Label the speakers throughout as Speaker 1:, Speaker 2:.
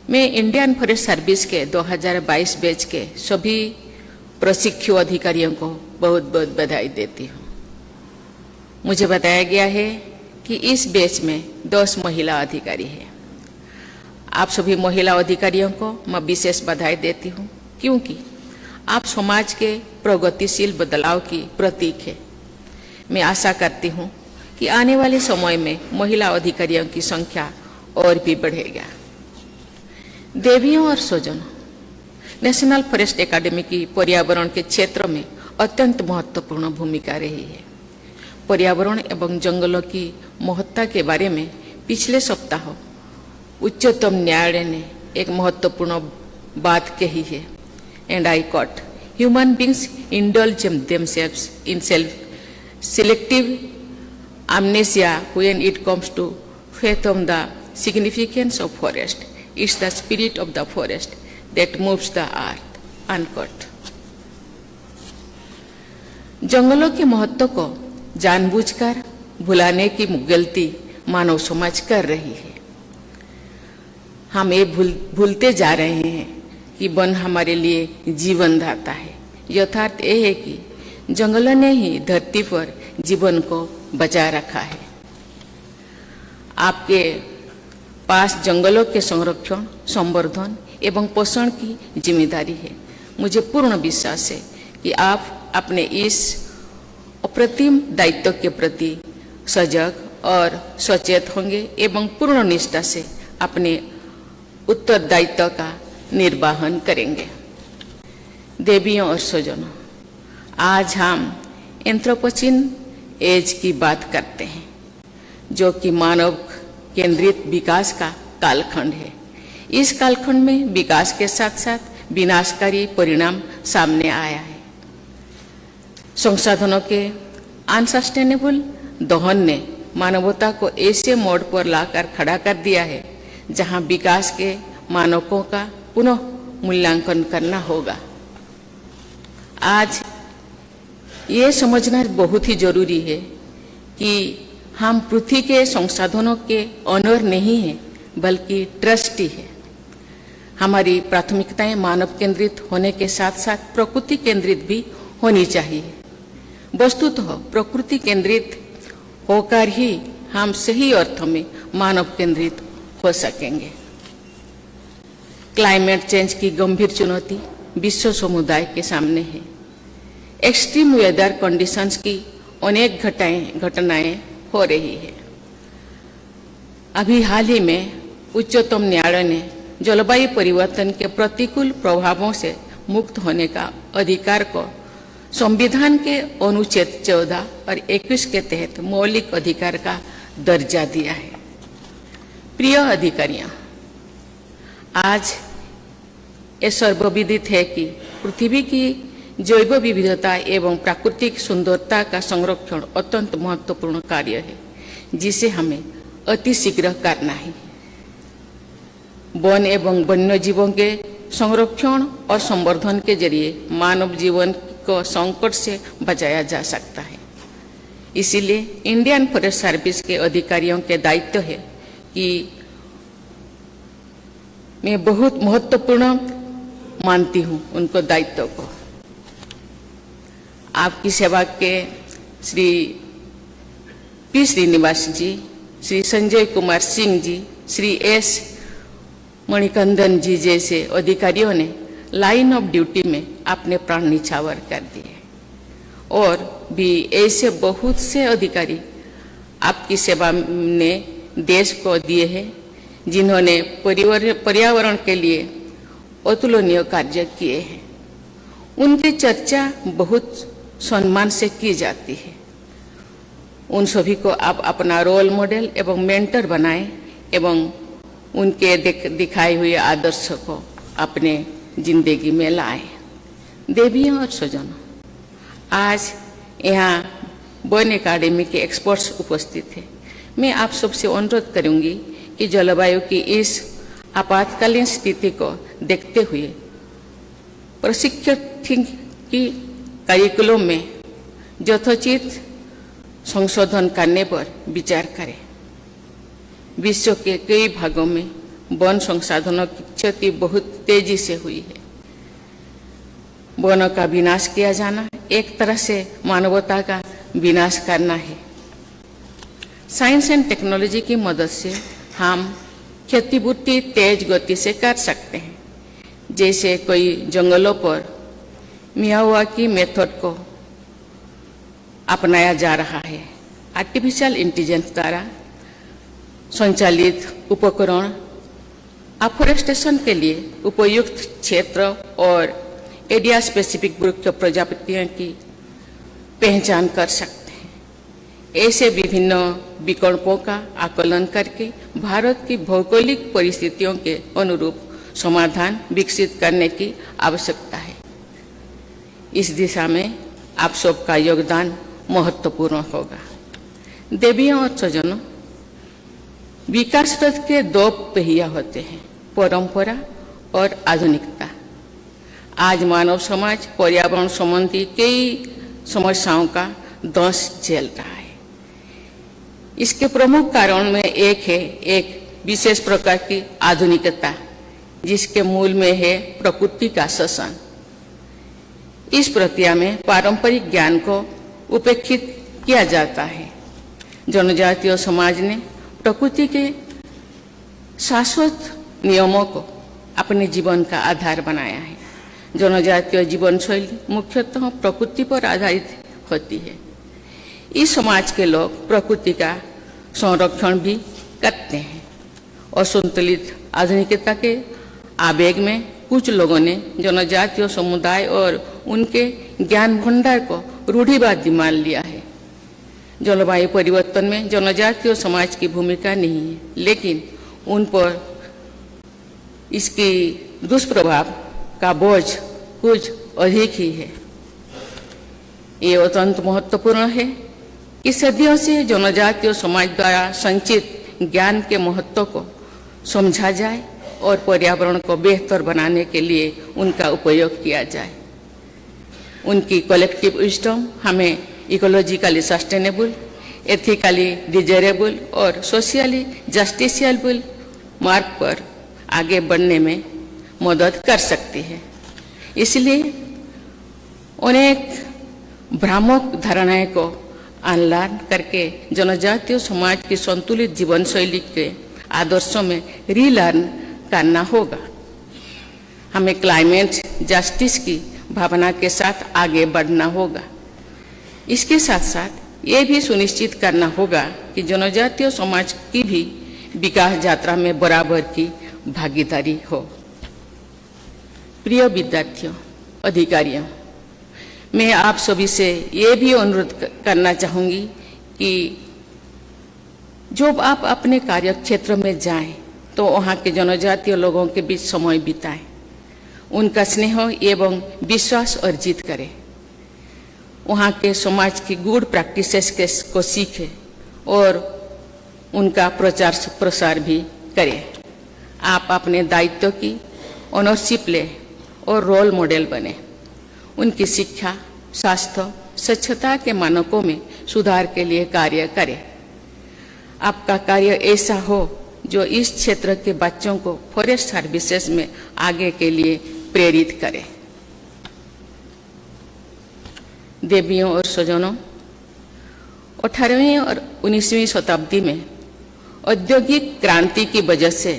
Speaker 1: मैं Indian forest service के 2022 batch के सभी प्रशिक्षु अधिकारियों को बहुत बहुत बधाई देती हूँ। मुझे बताया गया है कि इस बैच में 10 महिला अधिकारी हैं। आप सभी महिला अधिकारियों को मैं विशेष बधाई देती हूँ, क्योंकि आप समाज के प्रगतिशील बदलाव की प्रतीक है। मैं आशा करती हूँ कि आने वाले समय में महिला अधिकारियों की संख्या और भी बढ़ेगा। देवियों और स्वजनों, नेशनल फॉरेस्ट एकेडमी की पर्यावरण के क्षेत्र में अत्यंत महत्वपूर्ण भूमिका रही है। पर्यावरण एवं जंगलों की महत्ता के बारे में पिछले सप्ताह उच्चतम न्यायालय ने एक महत्वपूर्ण बात कही है, and I quote, human beings indulge themselves in self selective amnesia when it comes to fathom the significance of forest. It's the spirit of the forest that moves the earth. Unquote. जंगलों के महत्व को जानबूझकर भुलाने की गलती मानव समाज कर रही है। हम ये भूलते जा रहे हैं कि वन हमारे लिए जीवनदाता है। यथार्थ ये है कि जंगलों ने ही धरती पर जीवन को बचाए रखा है। आपके पास जंगलों के संरक्षण, संवर्धन एवं पोषण की जिम्मेदारी है। मुझे पूर्ण विश्वास है कि आप अपने इस अप्रतिम दायित्व के प्रति सजग और सचेत होंगे एवं पूर्ण निष्ठा से अपने उत्तरदायित्व का निर्वहन करेंगे। देवियों और स्वजनों, आज हम एंथ्रोपोसीन एज की बात करते हैं, जो कि मानव केंद्रित विकास का कालखंड है। इस कालखंड में विकास के साथ साथ विनाशकारी परिणाम सामने आया है। संसाधनों के अनसस्टेनेबल दोहन ने मानवता को ऐसे मोड़ पर लाकर खड़ा कर दिया है जहां विकास के मानकों का पुनः मूल्यांकन करना होगा। आज ये समझना बहुत ही जरूरी है कि हम पृथ्वी के संसाधनों के ऑनर नहीं हैं, बल्कि ट्रस्टी है। हमारी प्राथमिकताएं मानव केंद्रित होने के साथ साथ प्रकृति केंद्रित भी होनी चाहिए। वस्तुतः प्रकृति केंद्रित होकर ही हम सही अर्थों में मानव केंद्रित हो सकेंगे। क्लाइमेट चेंज की गंभीर चुनौती विश्व समुदाय के सामने है। एक्सट्रीम वेदर कंडीशंस की अनेक घटनाएं हो रही है। अभी हाल ही में उच्चतम न्यायालय ने जलवायु परिवर्तन के प्रतिकूल प्रभावों से मुक्त होने का अधिकार को संविधान के अनुच्छेद 14 और 21 के तहत मौलिक अधिकार का दर्जा दिया है। प्रिय अधिकारियों, आज ये सर्वविदित है कि पृथ्वी की जैव विविधता एवं प्राकृतिक सुंदरता का संरक्षण अत्यंत महत्वपूर्ण कार्य है, जिसे हमें अतिशीघ्र करना है। वन एवं वन्य जीवों के संरक्षण और संवर्धन के जरिए मानव जीवन को संकट से बचाया जा सकता है। इसीलिए इंडियन फॉरेस्ट सर्विस के अधिकारियों के दायित्व है कि मैं बहुत महत्वपूर्ण मानती हूँ उनको दायित्व को। आपकी सेवा के श्री पी श्रीनिवास जी, श्री संजय कुमार सिंह जी, श्री एस मणिकंदन जी जैसे अधिकारियों ने लाइन ऑफ ड्यूटी में अपने प्राण निछावर कर दिए, और भी ऐसे बहुत से अधिकारी आपकी सेवा ने देश को दिए हैं, जिन्होंने पर्यावरण के लिए अतुलनीय कार्य किए हैं। उनकी चर्चा बहुत सम्मान से की जाती है। उन सभी को आप अपना रोल मॉडल एवं मेंटर बनाएं एवं उनके दिखाए हुए आदर्श को अपने जिंदगी में लाएं। देवियों और स्वजनों, आज यहाँ वन एकेडमी के एक्सपर्ट्स उपस्थित हैं। मैं आप सबसे अनुरोध करूंगी कि जलवायु की इस आपातकालीन स्थिति को देखते हुए प्रशिक्षण की करिकुलम में यथोचित संशोधन करने पर विचार करें। विश्व के कई भागों में वन संसाधनों की क्षति बहुत तेजी से हुई है। वनों का विनाश किया जाना एक तरह से मानवता का विनाश करना है। साइंस एंड टेक्नोलॉजी की मदद से हम क्षतिपूर्ति तेज गति से कर सकते हैं। जैसे कोई जंगलों पर मियावाकी मेथड को अपनाया जा रहा है। आर्टिफिशियल इंटेलिजेंस द्वारा संचालित उपकरण अफोरेस्टेशन के लिए उपयुक्त क्षेत्र और एरिया स्पेसिफिक वृक्ष प्रजातियों की पहचान कर सकते हैं। ऐसे विभिन्न विकल्पों का आकलन करके भारत की भौगोलिक परिस्थितियों के अनुरूप समाधान विकसित करने की आवश्यकता है। इस दिशा में आप सबका योगदान महत्वपूर्ण होगा। देवियों और स्वजनों, विकास रथ के दो पहिया होते हैं, परंपरा और आधुनिकता। आज मानव समाज पर्यावरण संबंधी कई समस्याओं का दंश झेल रहा है। इसके प्रमुख कारण में एक है एक विशेष प्रकार की आधुनिकता, जिसके मूल में है प्रकृति का शोषण। इस प्रक्रिया में पारंपरिक ज्ञान को उपेक्षित किया जाता है। जनजातीय समाज ने प्रकृति के शाश्वत नियमों को अपने जीवन का आधार बनाया है। जनजातीय जीवन शैली मुख्यतः प्रकृति पर आधारित होती है। इस समाज के लोग प्रकृति का संरक्षण भी करते हैं। असंतुलित आधुनिकता के आवेग में कुछ लोगों ने जनजातीय समुदाय और उनके ज्ञान भंडार को रूढ़िवादी मान लिया है। जलवायु परिवर्तन में जनजातीय समाज की भूमिका नहीं है, लेकिन उन पर इसकी दुष्प्रभाव का बोझ कुछ अधिक ही है। ये अत्यंत महत्वपूर्ण है कि सदियों से जनजातीय समाज द्वारा संचित ज्ञान के महत्व को समझा जाए और पर्यावरण को बेहतर बनाने के लिए उनका उपयोग किया जाए। उनकी कलेक्टिव विजडम हमें इकोलॉजिकली सस्टेनेबल, एथिकली डिजायरेबल और सोशली जस्टिसिएबल मार्ग पर आगे बढ़ने में मदद कर सकती है। इसलिए अनेक भ्रामक धारणाएं को अनलर्न करके जनजातीय समाज की संतुलित जीवन शैली के आदर्शों में रीलर्न करना होगा। हमें क्लाइमेट जस्टिस की भावना के साथ आगे बढ़ना होगा। इसके साथ साथ ये भी सुनिश्चित करना होगा कि जनजातीय समाज की भी विकास यात्रा में बराबर की भागीदारी हो। प्रिय विद्यार्थियों, अधिकारियों, मैं आप सभी से ये भी अनुरोध करना चाहूँगी कि जब आप अपने कार्य क्षेत्र में जाएं तो वहाँ के जनजातीय लोगों के बीच समय बिताएं, उनका स्नेह एवं विश्वास अर्जित करें, वहाँ के समाज की गुड प्रैक्टिसेस को सीखें और उनका प्रचार प्रसार भी करें। आप अपने दायित्व की ऑनरशिप लें और रोल मॉडल बने। उनकी शिक्षा, स्वास्थ्य, स्वच्छता के मानकों में सुधार के लिए कार्य करें। आपका कार्य ऐसा हो जो इस क्षेत्र के बच्चों को फॉरेस्ट सर्विसेज में आगे के लिए प्रेरित करे। देवियों और स्वजनों, 18वीं और 19वीं शताब्दी में औद्योगिक क्रांति की वजह से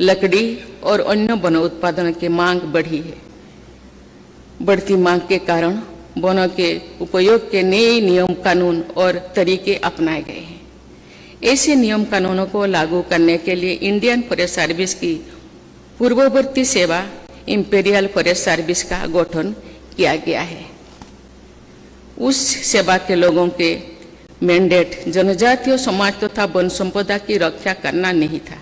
Speaker 1: लकड़ी और अन्य वन उत्पादन की मांग बढ़ी है। बढ़ती मांग के कारण वनों के उपयोग के नए नियम कानून और तरीके अपनाए गए हैं। ऐसे नियम कानूनों को लागू करने के लिए इंडियन फॉरेस्ट सर्विस की पूर्ववर्ती सेवा इंपीरियल फॉरेस्ट सर्विस का गठन किया गया है। उस सेवा के लोगों के मैंडेट जनजातीय समाज तथा वन संपदा की रक्षा करना नहीं था।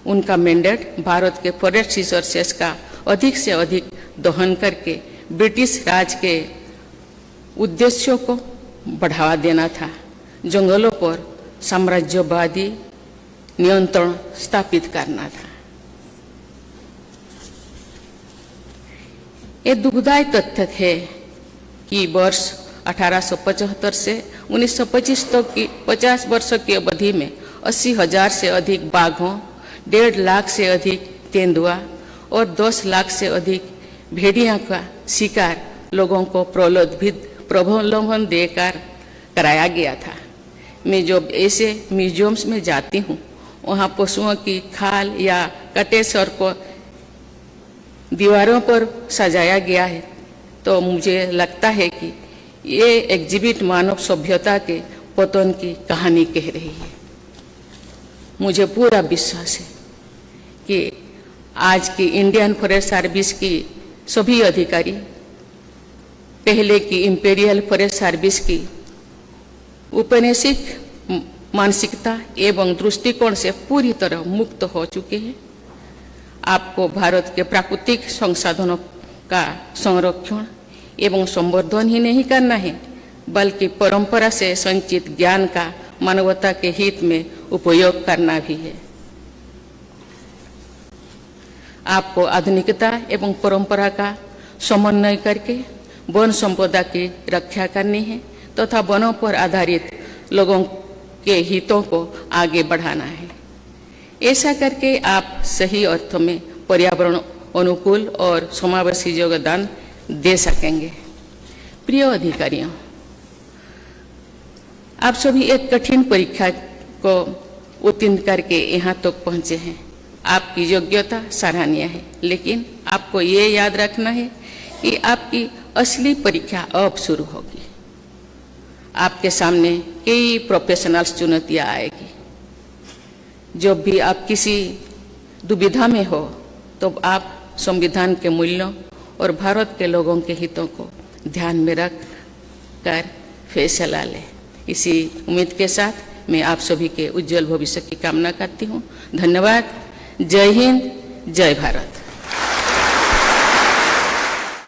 Speaker 1: उनका मैंडेट भारत के फॉरेस्ट रिसोर्सेस का अधिक से अधिक दोहन करके ब्रिटिश राज के उद्देश्यों को बढ़ावा देना था। जंगलों पर साम्राज्यवादी नियंत्रण स्थापित करना था। ये दुखदायी तथ्य है कि वर्ष 1875 से 1925 तक की 50 वर्ष की अवधि में 80,000 से अधिक बाघों, 1.5 लाख से अधिक तेंदुआ और 10 लाख से अधिक भेड़िया का शिकार लोगों को प्रलोभन देकर कराया गया था। मैं जब ऐसे म्यूजियम्स में जाती हूँ, वहाँ पशुओं की खाल या कटे सर को दीवारों पर सजाया गया है, तो मुझे लगता है कि ये एग्जिबिट मानव सभ्यता के पतन की कहानी कह रही है। मुझे पूरा विश्वास है कि आज की इंडियन फॉरेस्ट सर्विस की सभी अधिकारी पहले की इंपीरियल फॉरेस्ट सर्विस की औपनिवेशिक मानसिकता एवं दृष्टिकोण से पूरी तरह मुक्त हो चुके हैं। आपको भारत के प्राकृतिक संसाधनों का संरक्षण एवं संवर्धन ही नहीं करना है, बल्कि परंपरा से संचित ज्ञान का मानवता के हित में उपयोग करना भी है। आपको आधुनिकता एवं परंपरा का समन्वय करके वन संपदा की रक्षा करनी है तथा वनों पर आधारित लोगों के हितों को आगे बढ़ाना है। ऐसा करके आप सही अर्थों में पर्यावरण अनुकूल और समावेशी योगदान दे सकेंगे। प्रिय अधिकारियों, आप सभी एक कठिन परीक्षा को उत्तीर्ण करके यहाँ तक पहुँचे हैं। आपकी योग्यता सराहनीय है, लेकिन आपको ये याद रखना है कि आपकी असली परीक्षा अब शुरू होगी। आपके सामने कई प्रोफेशनल्स चुनौतियाँ आएगी। जब भी आप किसी दुविधा में हो, तो आप संविधान के मूल्यों और भारत के लोगों के हितों को ध्यान में रख कर फैसला लें। इसी उम्मीद के साथ मैं आप सभी के उज्जवल भविष्य की कामना करती हूँ। धन्यवाद। जय हिंद, जय भारत।